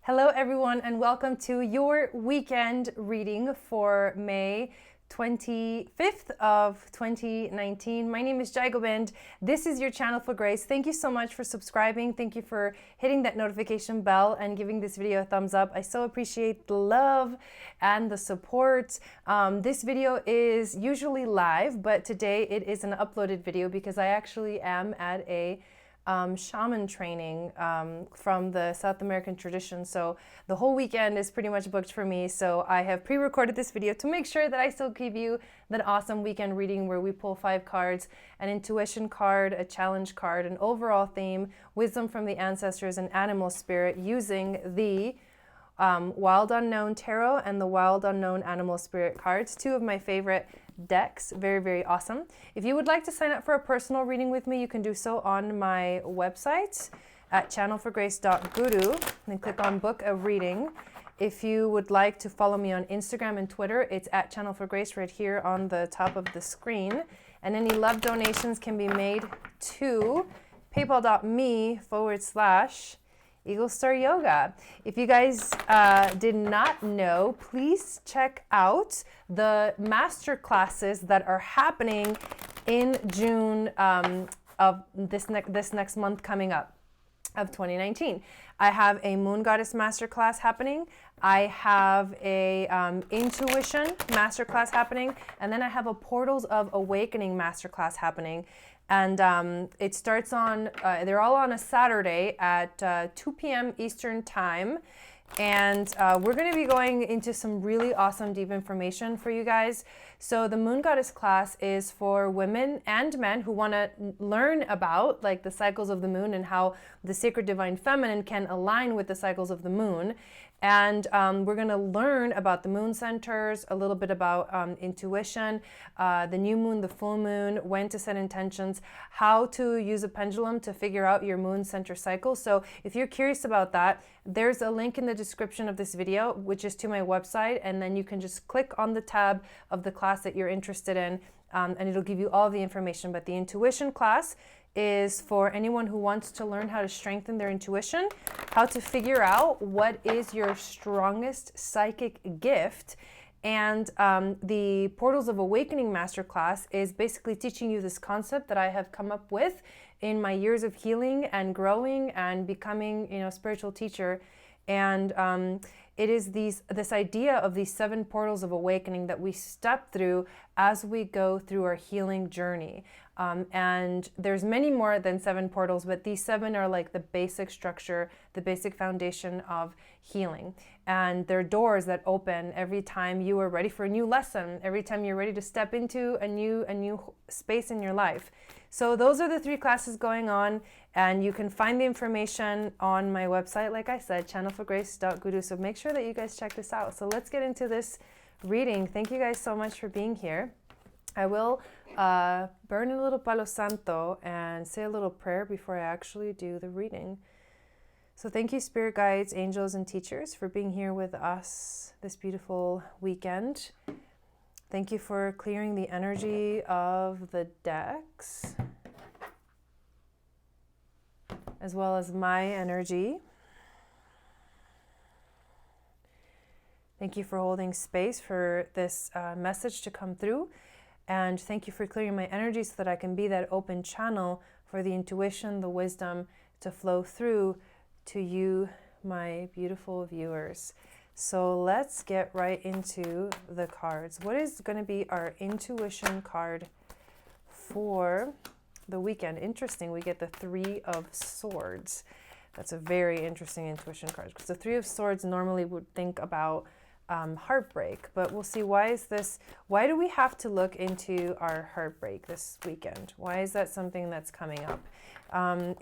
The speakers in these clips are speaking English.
Hello everyone and welcome to your weekend reading for May 25th of 2019. My name is Jai Gobind. This is your channel for grace. Thank you so much for subscribing. Thank you for hitting that notification bell and giving this video a thumbs up. I so appreciate the love and the support. This video is usually live, but today it is an uploaded video because I actually am at a shaman training from the South American tradition. So the whole weekend is pretty much booked for me. So I have pre-recorded this video to make sure that I still give you that awesome weekend reading where we pull 5 cards, an intuition card, a challenge card, an overall theme, wisdom from the ancestors, and animal spirit using the Wild Unknown Tarot and the Wild Unknown Animal Spirit cards, 2 of my favorite decks. Very, very awesome. If you would like to sign up for a personal reading with me, you can do so on my website at channelforgrace.guru and click on book a reading. If you would like to follow me on Instagram and Twitter, it's at channelforgrace right here on the top of the screen. And any love donations can be made to paypal.me/Eagle Star Yoga. If you guys did not know, please check out the master classes that are happening in June of this next month coming up of 2019. I have a Moon Goddess Masterclass happening. I have a Intuition Masterclass happening, and then I have a Portals of Awakening Masterclass happening. And it starts on, they're all on a Saturday at 2 p.m. Eastern Time. And we're going to be going into some really awesome deep information for you guys. So the Moon Goddess class is for women and men who want to learn about like the cycles of the moon and how the sacred divine feminine can align with the cycles of the moon. And we're going to learn about the moon centers, a little bit about intuition, the new moon, the full moon, when to set intentions, how to use a pendulum to figure out your moon center cycle. So if you're curious about that, there's a link in the description of this video, which is to my website. And then you can just click on the tab of the class that you're interested in, and it'll give you all the information. But the intuition class is for anyone who wants to learn how to strengthen their intuition, how to figure out what is your strongest psychic gift. And the Portals of Awakening Masterclass is basically teaching you this concept that I have come up with in my years of healing and growing and becoming, a spiritual teacher. And it is this idea of these 7 portals of awakening that we step through as we go through our healing journey. And there's many more than 7 portals, but these 7 are like the basic structure, the basic foundation of healing. And they're doors that open every time you are ready for a new lesson, every time you're ready to step into a new space in your life. So those are the 3 classes going on, and you can find the information on my website, like I said, channelforgrace.guru. So make sure that you guys check this out. So let's get into this reading. Thank you guys so much for being here. I will burn a little Palo Santo and say a little prayer before I actually do the reading. So thank you, spirit guides, angels, and teachers, for being here with us this beautiful weekend. Thank you for clearing the energy of the decks, as well as my energy. Thank you for holding space for this message to come through. And thank you for clearing my energy so that I can be that open channel for the intuition, the wisdom to flow through to you, my beautiful viewers. So let's get right into the cards. What is going to be our intuition card for the weekend? Interesting, we get the 3 of Swords. That's a very interesting intuition card, because the 3 of Swords normally would think about heartbreak, but we'll see. Why do we have to look into our heartbreak this weekend? Why is that something that's coming up?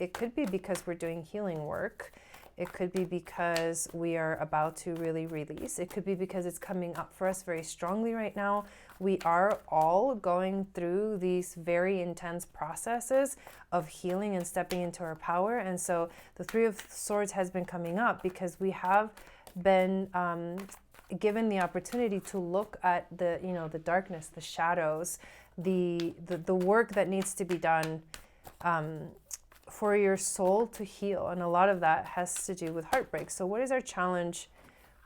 It could be because we're doing healing work. It could be because we are about to really release. It could be because it's coming up for us very strongly right now. We are all going through these very intense processes of healing and stepping into our power. And so the 3 of Swords has been coming up because we have been given the opportunity to look at the darkness, the shadows, the work that needs to be done for your soul to heal. And a lot of that has to do with heartbreak. So what is our challenge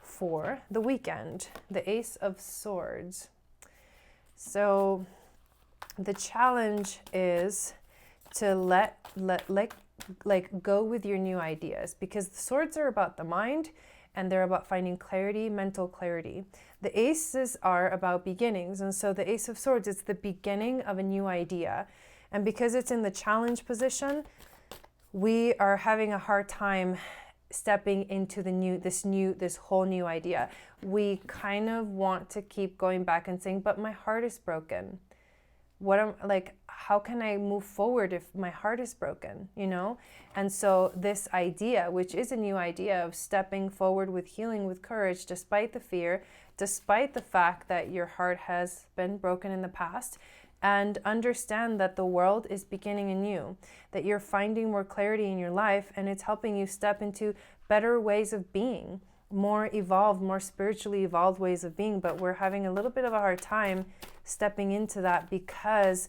for the weekend? The Ace of Swords. So the challenge is to let go with your new ideas, because the swords are about the mind and they're about finding clarity, mental clarity. The aces are about beginnings. And so the Ace of Swords is the beginning of a new idea. And because it's in the challenge position, we are having a hard time stepping into this whole new idea. We kind of want to keep going back and saying, but my heart is broken. How can I move forward if my heart is broken, you know? And so this idea, which is a new idea of stepping forward with healing, with courage, despite the fear, despite the fact that your heart has been broken in the past, and understand that the world is beginning anew, that you're finding more clarity in your life, and it's helping you step into better ways of being, more evolved, more spiritually evolved ways of being. But we're having a little bit of a hard time stepping into that because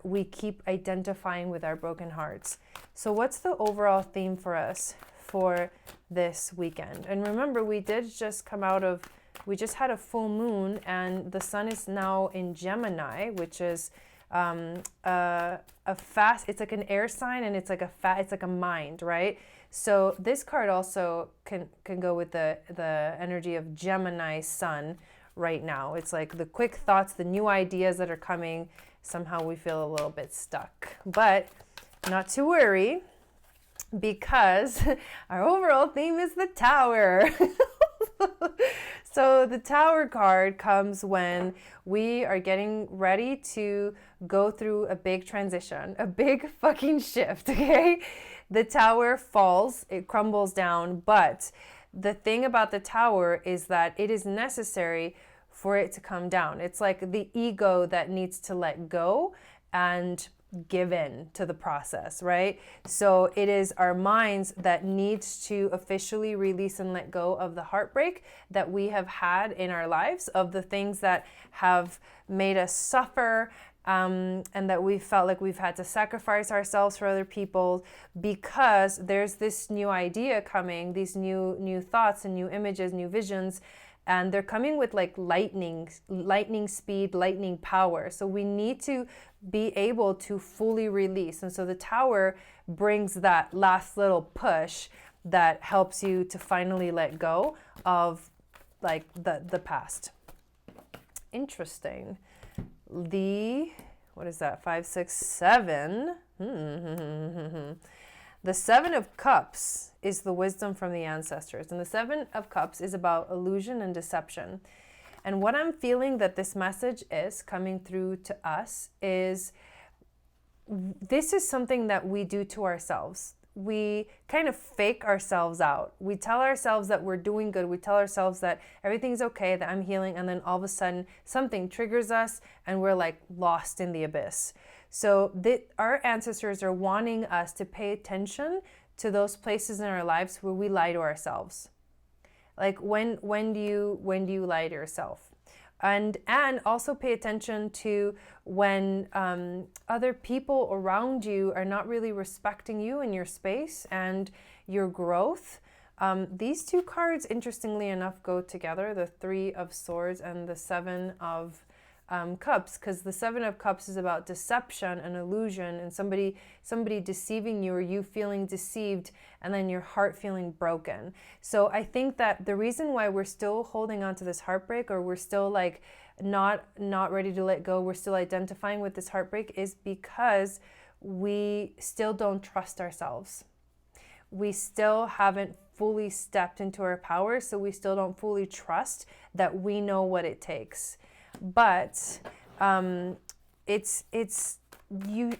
we keep identifying with our broken hearts. So what's the overall theme for us for this weekend? And remember, we just had a full moon, and the sun is now in Gemini, which is it's like an air sign, and it's like a mind, right? So this card also can go with the energy of Gemini sun right now. It's like the quick thoughts, the new ideas that are coming. Somehow we feel a little bit stuck, but not to worry, because our overall theme is the Tower. So the Tower card comes when we are getting ready to go through a big transition, a big fucking shift, okay? The Tower falls, it crumbles down, but the thing about the Tower is that it is necessary for it to come down. It's like the ego that needs to let go and give in to the process, right? So it is our minds that needs to officially release and let go of the heartbreak that we have had in our lives, of the things that have made us suffer, and that we felt like we've had to sacrifice ourselves for other people, because there's this new idea coming, these new thoughts and new images, new visions, and they're coming with like lightning speed, lightning power. So we need to be able to fully release. And so the Tower brings that last little push that helps you to finally let go of like the past. Interesting. What is that? 5, 6, 7. The Seven of Cups is the wisdom from the ancestors. And the Seven of Cups is about illusion and deception. And what I'm feeling that this message is coming through to us is, this is something that we do to ourselves. We kind of fake ourselves out. We tell ourselves that we're doing good. We tell ourselves that everything's okay, that I'm healing. And then all of a sudden something triggers us and we're like lost in the abyss. So our ancestors are wanting us to pay attention to those places in our lives where we lie to ourselves. Like when do you lie to yourself? And also pay attention to when other people around you are not really respecting you and your space and your growth. These two cards, interestingly enough, go together, the Three of Swords and the Seven of Cups, because the Seven of Cups is about deception and illusion, and somebody deceiving you, or you feeling deceived, and then your heart feeling broken. So I think that the reason why we're still holding on to this heartbreak, or we're still like not ready to let go, we're still identifying with this heartbreak, is because we still don't trust ourselves. We still haven't fully stepped into our power, so we still don't fully trust that we know what it takes. But you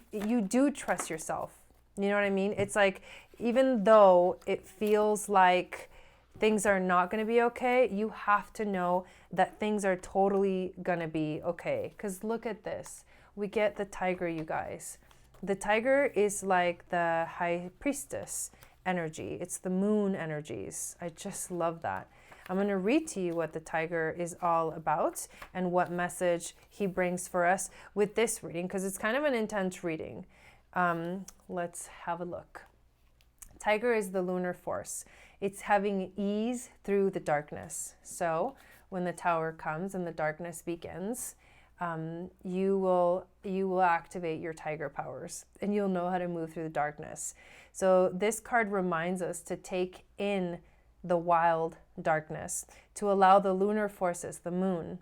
do trust yourself. You know what I mean? It's like, even though it feels like things are not going to be okay, you have to know that things are totally going to be okay. Because look at this. We get the tiger, you guys. The tiger is like the high priestess energy. It's the moon energies. I just love that. I'm going to read to you what the tiger is all about and what message he brings for us with this reading, because it's kind of an intense reading. Let's have a look. Tiger is the lunar force. It's having ease through the darkness. So when the Tower comes and the darkness begins, you will activate your tiger powers and you'll know how to move through the darkness. So this card reminds us to take in the wild darkness, to allow the lunar forces, the moon,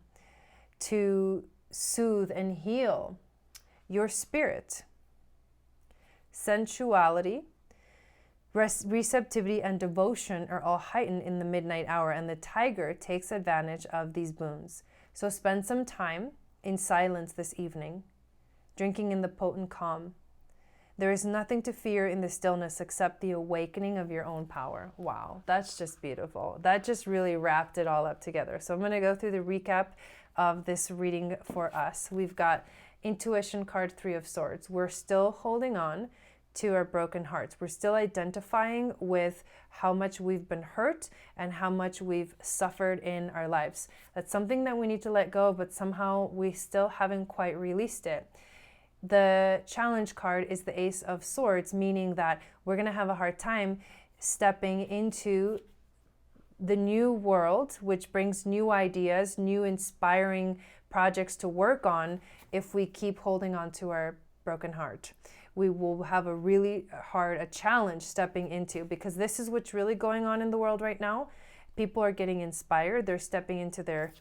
to soothe and heal your spirit. Sensuality, receptivity, and devotion are all heightened in the midnight hour, and the tiger takes advantage of these boons. So spend some time in silence this evening, drinking in the potent calm. There is nothing to fear in the stillness except the awakening of your own power. Wow, that's just beautiful. That just really wrapped it all up together. So I'm going to go through the recap of this reading for us. We've got Intuition card 3 of Swords. We're still holding on to our broken hearts. We're still identifying with how much we've been hurt and how much we've suffered in our lives. That's something that we need to let go, but somehow we still haven't quite released it. The challenge card is the Ace of Swords, meaning that we're going to have a hard time stepping into the new world, which brings new ideas, new inspiring projects to work on if we keep holding on to our broken heart. We will have a really hard challenge stepping into, because this is what's really going on in the world right now. People are getting inspired. They're stepping into their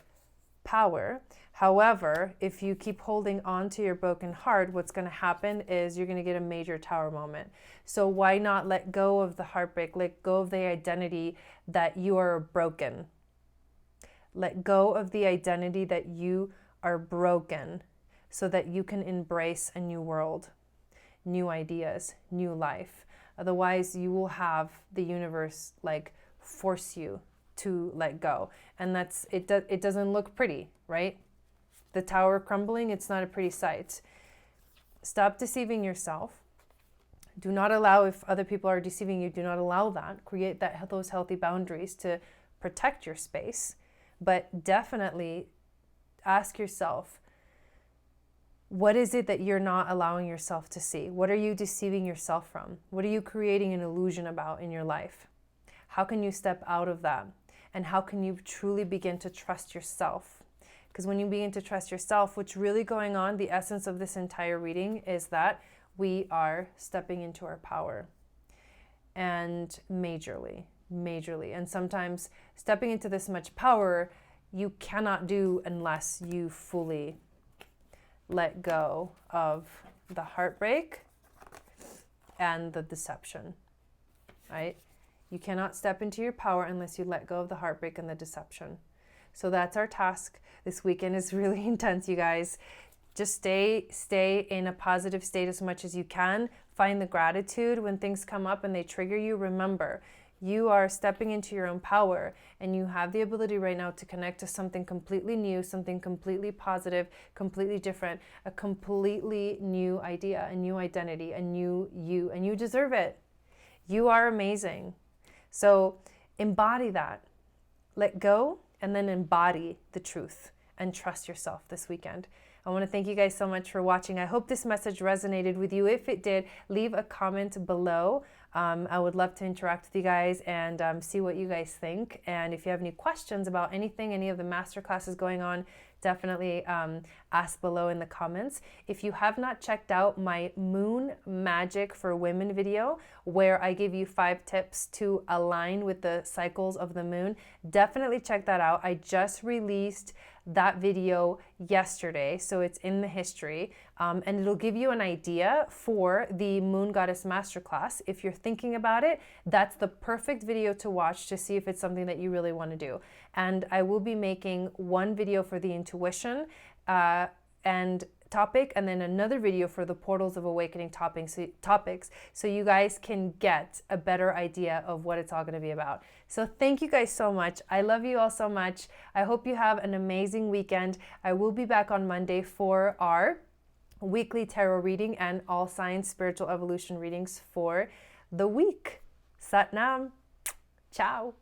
power. However, if you keep holding on to your broken heart, what's going to happen is you're going to get a major Tower moment. So why not let go of the heartbreak, let go of the identity that you are broken. Let go of the identity that you are broken so that you can embrace a new world, new ideas, new life. Otherwise, you will have the universe force you to let go. And it doesn't look pretty, right? The tower crumbling, it's not a pretty sight. Stop deceiving yourself. Do not allow, if other people are deceiving you, do not allow that. Create those healthy boundaries to protect your space. But definitely ask yourself, what is it that you're not allowing yourself to see? What are you deceiving yourself from? What are you creating an illusion about in your life? How can you step out of that? And how can you truly begin to trust yourself? Because when you begin to trust yourself, what's really going on, the essence of this entire reading is that we are stepping into our power. And majorly. And sometimes stepping into this much power, you cannot do unless you fully let go of the heartbreak and the deception, right? You cannot step into your power unless you let go of the heartbreak and the deception. So that's our task. This weekend is really intense, you guys. Just stay in a positive state as much as you can. Find the gratitude when things come up and they trigger you. Remember, you are stepping into your own power, and you have the ability right now to connect to something completely new, something completely positive, completely different, a completely new idea, a new identity, a new you, and you deserve it. You are amazing. So embody that. Let go and then embody the truth and trust yourself this weekend. I want to thank you guys so much for watching. I hope this message resonated with you. If it did, leave a comment below. I would love to interact with you guys and see what you guys think. And if you have any questions about anything, any of the masterclasses going on, definitely ask below in the comments. If you have not checked out my Moon Magic for Women video, where I give you 5 tips to align with the cycles of the moon, definitely check that out. I just released that video yesterday, so it's in the history, and it'll give you an idea for the Moon Goddess Masterclass. If you're thinking about it, that's the perfect video to watch to see if it's something that you really want to do. And I will be making one video for the intuition and topic, and then another video for the portals of awakening topics, so you guys can get a better idea of what it's all going to be about. So thank you guys so much. I love you all so much. I hope you have an amazing weekend. I will be back on Monday for our weekly tarot reading and all signs spiritual evolution readings for the week. Sat Nam. Ciao.